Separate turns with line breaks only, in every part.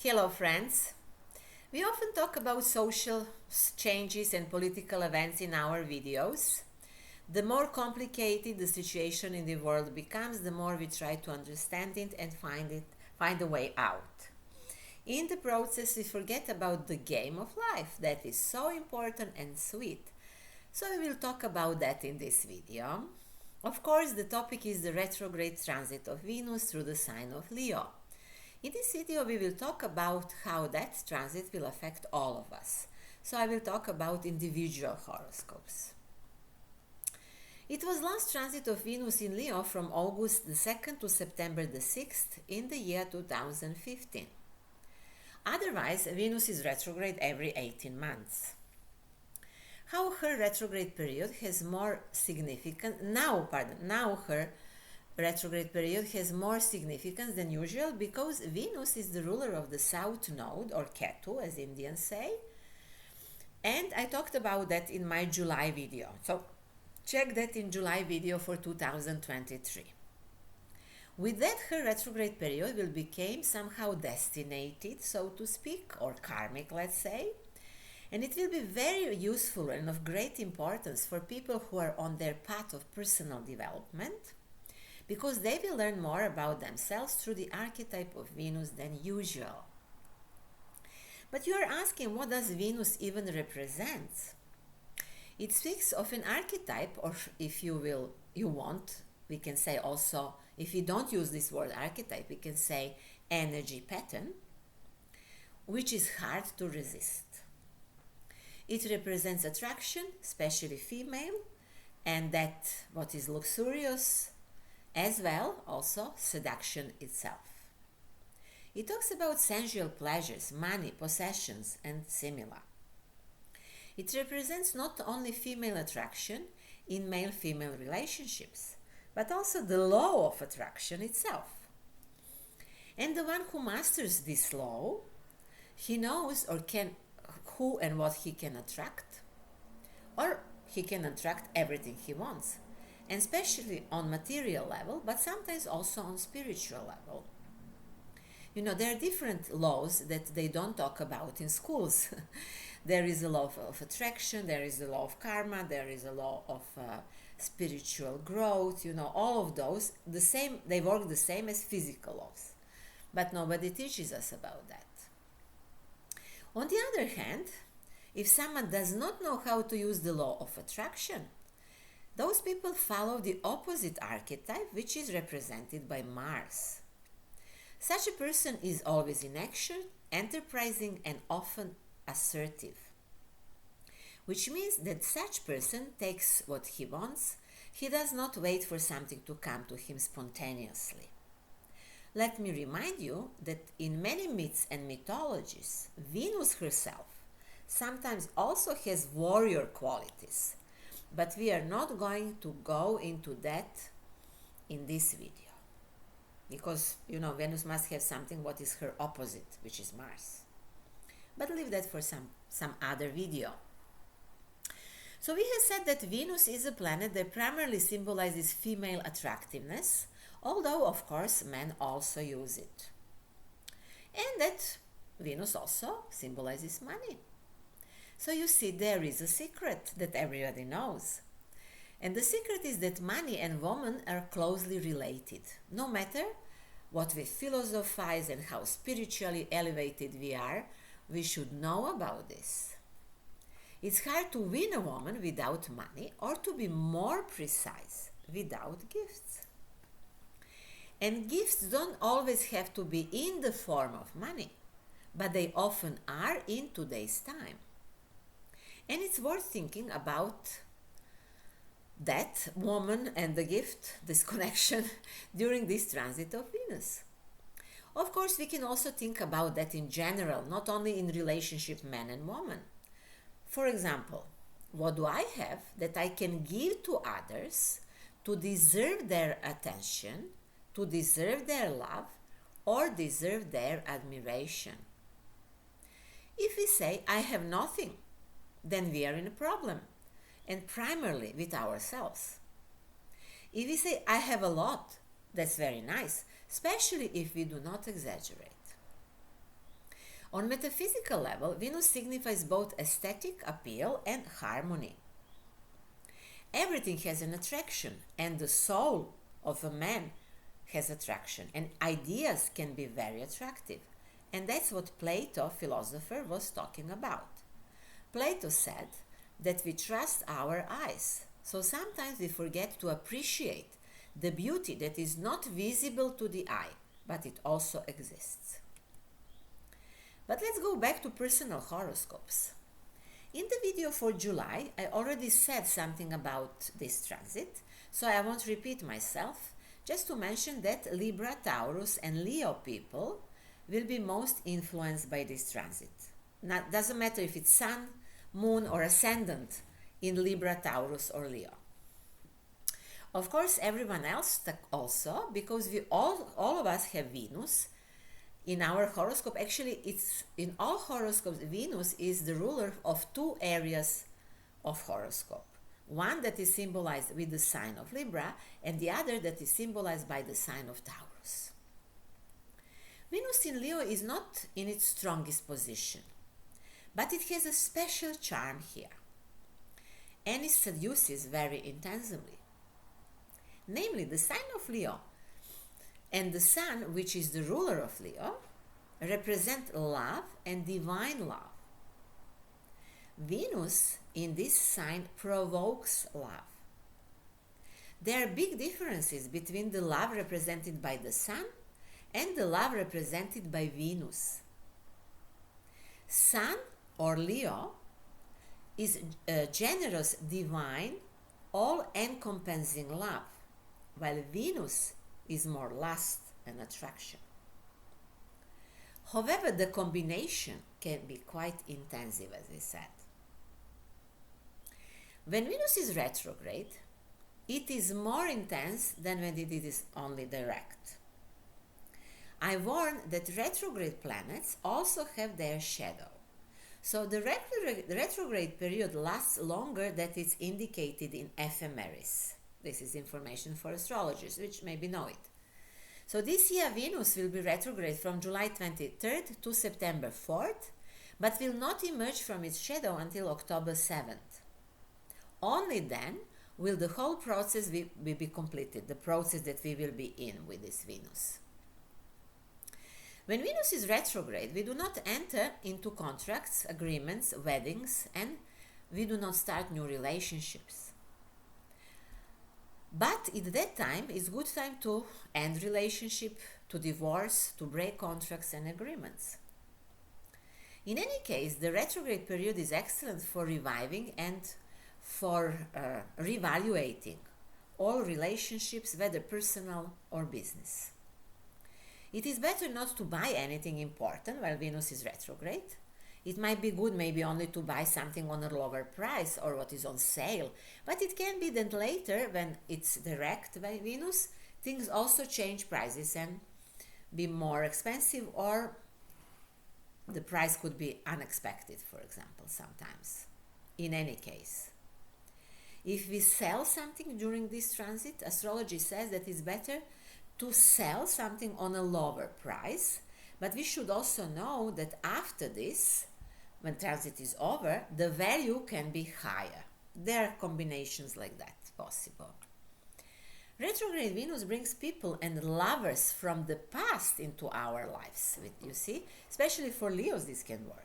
Hello friends! We often talk about social changes and political events in our videos. The more complicated the situation in the world becomes, the more we try to understand it and find a way out. In the process, we forget about the game of life that is so important and sweet. So we will talk about that in this video. Of course, the topic is the retrograde transit of Venus through the sign of Leo. In this video, we will talk about how that transit will affect all of us. So I will talk about individual horoscopes. It was last transit of Venus in Leo from August the 2nd to September the 6th in the year 2015. Otherwise, Venus is retrograde every 18 months. How her retrograde period has more significance now her retrograde period has more significance than usual because Venus is the ruler of the south node, or Ketu as Indians say, and I talked about that in my July video, so check that in July video for 2023. With that, her retrograde period will become somehow destinated, so to speak, or karmic, let's say, and it will be very useful and of great importance for people who are on their path of personal development, because they will learn more about themselves through the archetype of Venus than usual. But you are asking, what does Venus even represent? It speaks of an archetype, or if you want, we can say also, if you don't use this word archetype, we can say energy pattern, which is hard to resist. It represents attraction, especially female, and that what is luxurious, as well also seduction itself. It talks about sensual pleasures, money, possessions, and similar. It represents not only female attraction in male-female relationships, but also the law of attraction itself. And the one who masters this law, he knows or can who and what he can attract, or he can attract everything he wants, and especially on material level, but sometimes also on spiritual level. You know, there are different laws that they don't talk about in schools. There is a law of attraction, there is a law of karma, there is a law of spiritual growth, you know, all of those, they work the same as physical laws. But nobody teaches us about that. On the other hand, if someone does not know how to use the law of attraction, those people follow the opposite archetype, which is represented by Mars. Such a person is always in action, enterprising, and often assertive, which means that such person takes what he wants. He does not wait for something to come to him spontaneously. Let me remind you that in many myths and mythologies, Venus herself sometimes also has warrior qualities. But we are not going to go into that in this video, because, you know, Venus must have something what is her opposite, which is Mars. But leave that for some other video. So we have said that Venus is a planet that primarily symbolizes female attractiveness, although, of course, men also use it. And that Venus also symbolizes money. So you see, there is a secret that everybody knows. And the secret is that money and woman are closely related. No matter what we philosophize and how spiritually elevated we are, we should know about this. It's hard to win a woman without money, or to be more precise, without gifts. And gifts don't always have to be in the form of money, but they often are in today's time. And it's worth thinking about that woman and the gift, this connection, during this transit of Venus. Of course, we can also think about that in general, not only in relationship man and woman. For example, what do I have that I can give to others to deserve their attention, to deserve their love, or deserve their admiration? If we say, I have nothing, then we are in a problem, and primarily with ourselves. If we say, I have a lot, that's very nice, especially if we do not exaggerate. On metaphysical level, Venus signifies both aesthetic appeal and harmony. Everything has an attraction, and the soul of a man has attraction, and ideas can be very attractive. And that's what Plato, philosopher, was talking about. Plato said that we trust our eyes, so sometimes we forget to appreciate the beauty that is not visible to the eye, but it also exists. But let's go back to personal horoscopes. In the video for July, I already said something about this transit, so I won't repeat myself, just to mention that Libra, Taurus, and Leo people will be most influenced by this transit. Now, doesn't matter if it's Sun, Moon, or Ascendant in Libra, Taurus, or Leo. Of course, everyone else also, because we all of us have Venus in our horoscope. Actually, it's in all horoscopes, Venus is the ruler of two areas of horoscope. One that is symbolized with the sign of Libra, and the other that is symbolized by the sign of Taurus. Venus in Leo is not in its strongest position, but it has a special charm here, and it seduces very intensively. Namely, the sign of Leo and the Sun, which is the ruler of Leo, represent love and divine love. Venus in this sign provokes love. There are big differences between the love represented by the Sun and the love represented by Venus. Sun, or Leo, is a generous, divine, all-encompassing love, while Venus is more lust and attraction. However, the combination can be quite intensive, as I said. When Venus is retrograde, it is more intense than when it is only direct. I warn that retrograde planets also have their shadow. So the retrograde period lasts longer than it's indicated in ephemeris. This is information for astrologers, which maybe know it. So this year Venus will be retrograde from July 23rd to September 4th, but will not emerge from its shadow until October 7th. Only then will the whole process be completed, the process that we will be in with this Venus. When Venus is retrograde, we do not enter into contracts, agreements, weddings, and we do not start new relationships. But at that time, it's good time to end relationship, to divorce, to break contracts and agreements. In any case, the retrograde period is excellent for reviving and for reevaluating all relationships, whether personal or business. It is better not to buy anything important while Venus is retrograde. It might be good maybe only to buy something on a lower price or what is on sale, but it can be that later, when it's direct by Venus, things also change prices and be more expensive, or the price could be unexpected, for example, sometimes. In any case, if we sell something during this transit, astrology says that it's better to sell something on a lower price, but we should also know that after this, when transit is over, the value can be higher. There are combinations like that possible. Retrograde Venus brings people and lovers from the past into our lives, you see, especially for Leos this can work.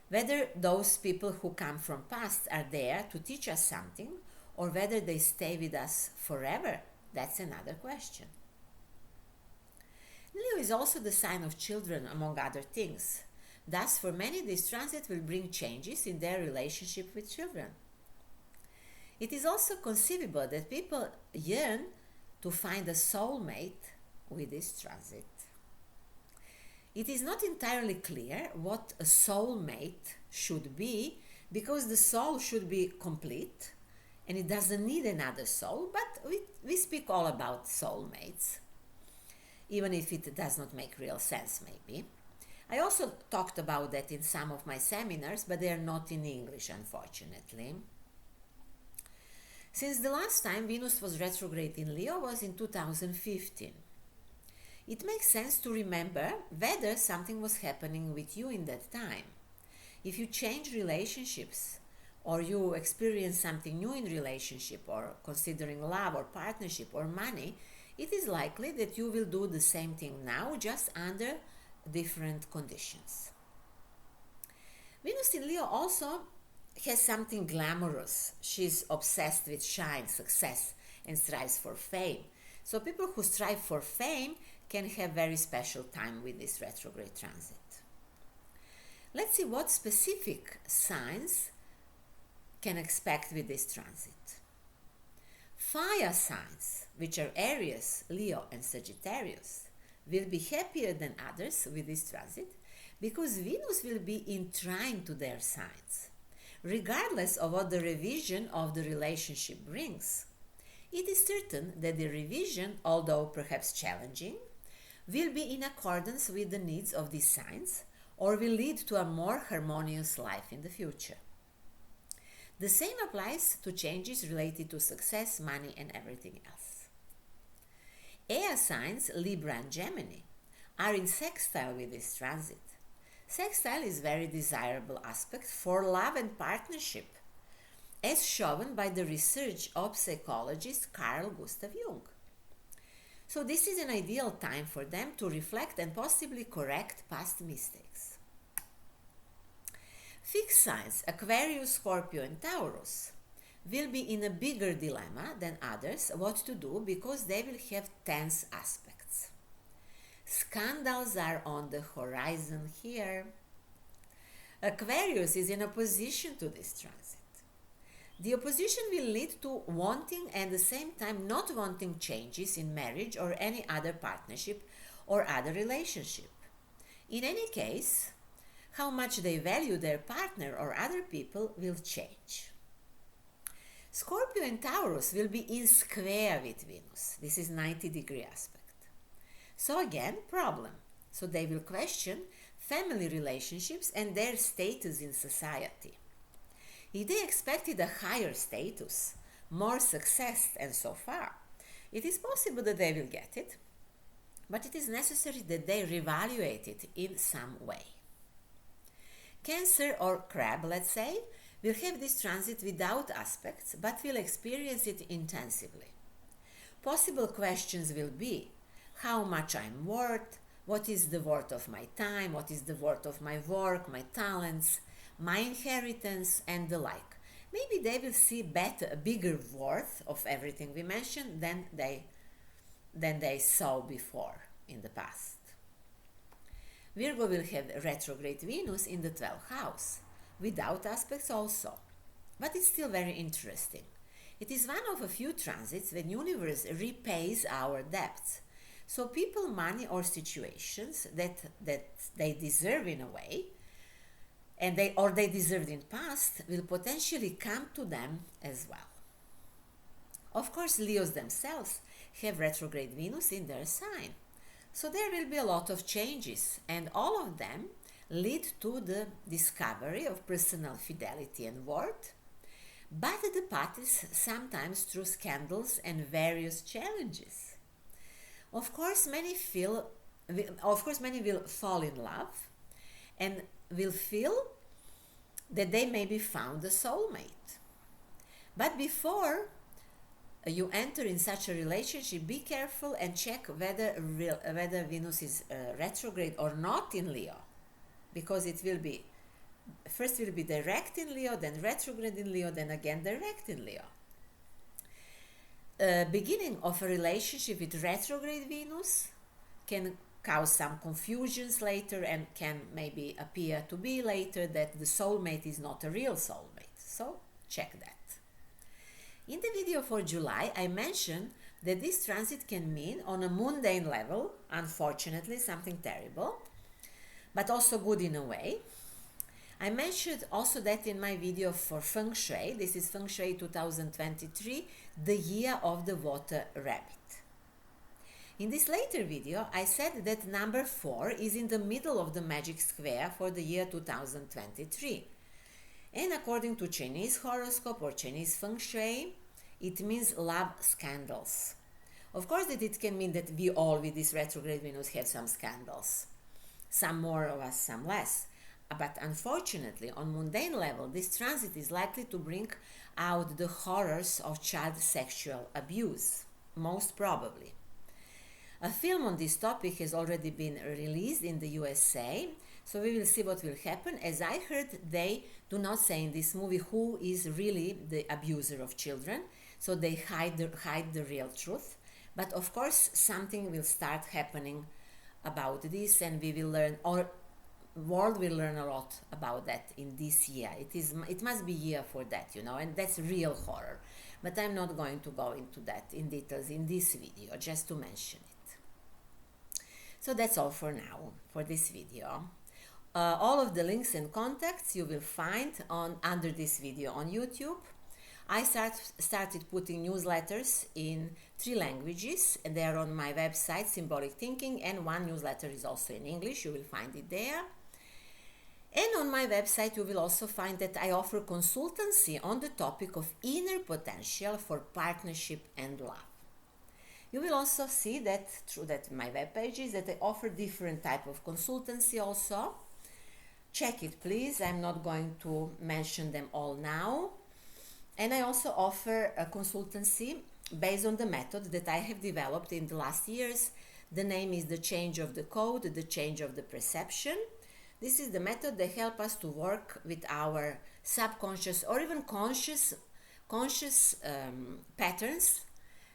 Whether those people who come from past are there to teach us something, or whether they stay with us forever, that's another question. Leo is also the sign of children, among other things. Thus, for many, this transit will bring changes in their relationship with children. It is also conceivable that people yearn to find a soulmate with this transit. It is not entirely clear what a soulmate should be, because the soul should be complete and it doesn't need another soul, but we speak all about soulmates, even if it does not make real sense maybe. I also talked about that in some of my seminars, but they are not in English, unfortunately. Since the last time Venus was retrograde in Leo was in 2015. it makes sense to remember whether something was happening with you in that time. If you change relationships, or you experience something new in relationship, or considering love or partnership or money, it is likely that you will do the same thing now, just under different conditions. Venus in Leo also has something glamorous. She's obsessed with shine, success, and strives for fame. So people who strive for fame can have very special time with this retrograde transit. Let's see what specific signs can expect with this transit. Fire signs, which are Aries, Leo, and Sagittarius, will be happier than others with this transit because Venus will be in trine to their signs, regardless of what the revision of the relationship brings. It is certain that the revision, although perhaps challenging, will be in accordance with the needs of these signs or will lead to a more harmonious life in the future. The same applies to changes related to success, money, and everything else. Air signs, Libra and Gemini, are in sextile with this transit. Sextile is a very desirable aspect for love and partnership, as shown by the research of psychologist Carl Gustav Jung. So this is an ideal time for them to reflect and possibly correct past mistakes. Fixed signs, Aquarius, Scorpio, and Taurus, will be in a bigger dilemma than others what to do because they will have tense aspects. Scandals are on the horizon here. Aquarius is in opposition to this transit. The opposition will lead to wanting and at the same time not wanting changes in marriage or any other partnership or other relationship. In any case, how much they value their partner or other people will change. Scorpio and Taurus will be in square with Venus. This is 90-degree aspect. So again, problem. So they will question family relationships and their status in society. If they expected a higher status, more success and so far, it is possible that they will get it, but it is necessary that they reevaluate it in some way. Cancer or Crab, let's say, will have this transit without aspects, but will experience it intensively. Possible questions will be, how much I'm worth, what is the worth of my time, what is the worth of my work, my talents, my inheritance, and the like. Maybe they will see a bigger worth of everything we mentioned than they saw before in the past. Virgo will have retrograde Venus in the 12th house, without aspects also. But it's still very interesting. It is one of a few transits when universe repays our debts. So people, money, or situations that they deserve in a way, and they deserved in past, will potentially come to them as well. Of course, Leos themselves have retrograde Venus in their sign. So there will be a lot of changes, and all of them lead to the discovery of personal fidelity and worth, but the path is sometimes through scandals and various challenges. Of course, many will fall in love and will feel that they maybe found a soulmate. But before you enter in such a relationship, be careful and check whether Venus is retrograde or not in Leo, because it will be first will be direct in Leo, then retrograde in Leo, then again direct in Leo. Beginning of a relationship with retrograde Venus can cause some confusions later and can maybe appear to be later that the soulmate is not a real soulmate. So check that. In the video for July, I mentioned that this transit can mean on a mundane level, unfortunately, something terrible, but also good in a way. I mentioned also that in my video for Feng Shui. This is Feng Shui 2023, the year of the water rabbit. In this later video, I said that number 4 is in the middle of the magic square for the year 2023. And according to Chinese horoscope or Chinese Feng Shui, it means love scandals. Of course that it can mean that we all with this retrograde Venus have some scandals. Some more of us, some less. But unfortunately, on mundane level, this transit is likely to bring out the horrors of child sexual abuse, most probably. A film on this topic has already been released in the USA, so we will see what will happen. As I heard, they do not say in this movie who is really the abuser of children, so they hide the real truth. But of course, something will start happening about this, and we will learn, or world will learn a lot about that in this year. It must be year for that, you know, and that's real horror. But I'm not going to go into that in details in this video, just to mention it. So that's all for now, for this video. All of the links and contacts you will find under this video on YouTube. I started putting newsletters in 3 languages, and they are on my website, Symbolic Thinking, and one newsletter is also in English. You will find it there. And on my website you will also find that I offer consultancy on the topic of inner potential for partnership and love. You will also see that through my web pages that I offer different type of consultancy also. Check it please, I'm not going to mention them all now. And I also offer a consultancy based on the method that I have developed in the last years. The name is the change of the code, the change of the perception. This is the method that helps us to work with our subconscious or even conscious patterns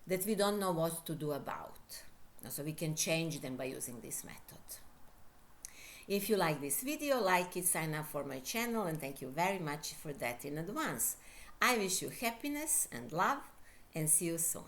that we don't know what to do about. So we can change them by using this method. If you like this video, like it, sign up for my channel, and thank you very much for that in advance. I wish you happiness and love, and see you soon.